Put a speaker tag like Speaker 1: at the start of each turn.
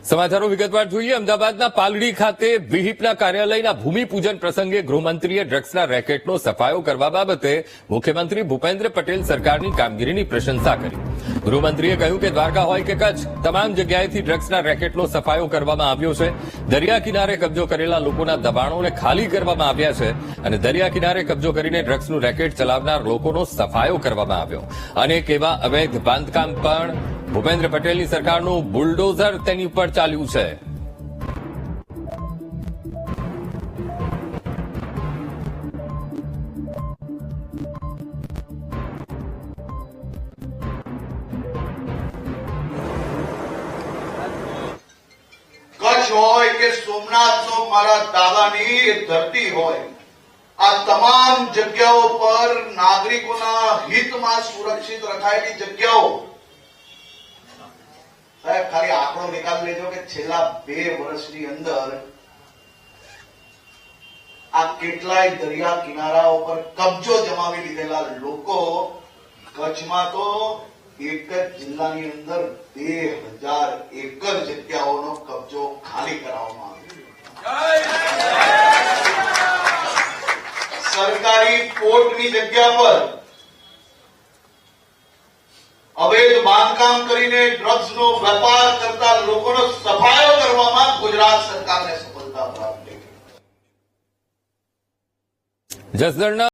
Speaker 1: સમાચારો વિગતવાર જોઈએ. અમદાવાદના પાલડી ખાતે વિહિપના કાર્યાલયના ભૂમિપૂજન પ્રસંગે ગૃહમંત્રીએ ડ્રગ્સના રેકેટનો સફાયો કરવા બાબતે મુખ્યમંત્રી ભૂપેન્દ્ર પટેલ સરકારની કામગીરીની પ્રશંસા કરી. ગૃહમંત્રીએ કહ્યું કે દ્વારકા હોય કે કચ્છ, તમામ જગ્યાએથી ડ્રગ્સના રેકેટનો સફાયો કરવામાં આવ્યો છે. દરિયા કિનારે કબજો કરેલા લોકોના દબાણોને ખાલી કરવામાં આવ્યા છે અને દરિયા કિનારે કબજો કરીને ડ્રગ્સનું રેકેટ ચલાવનાર લોકોનો સફાયો કરવામાં આવ્યો. અનેક એવા અવૈધ બાંધકામ પણ ભૂપેન્દ્ર પટેલની સરકારનું બુલડોઝર તેની ઉપર ચાલ્યું છે.
Speaker 2: કચ્છ હોય કે સોમનાથનો મારા દાદાની ધરતી હોય, આ તમામ જગ્યાઓ પર નાગરિકોના હિતમાં સુરક્ષિત રખાયેલી જગ્યાઓ. સાહેબ, ખાલી આંકડો નિકાલ લેજો કે છેલ્લા 2 વર્ષની અંદર આ કેટલાય દરિયા કિનારાઓ પર કબજો જમાવી લીધેલા લોકો, કચ્છમાં તો એક જ જિલ્લાની અંદર 2000 એકર જગ્યાઓનો કબજો ખાલી કરાવવામાં આવ્યો. સરકારી પોર્ટની જગ્યા પર અવૈધ બાંધકામ કરીને ડ્રગ્સનો વેપાર કરતા લોકોનો સફાયો કરવામાં ગુજરાત સરકારને સફળતા પ્રાપ્ત થઈ.
Speaker 1: જસદણના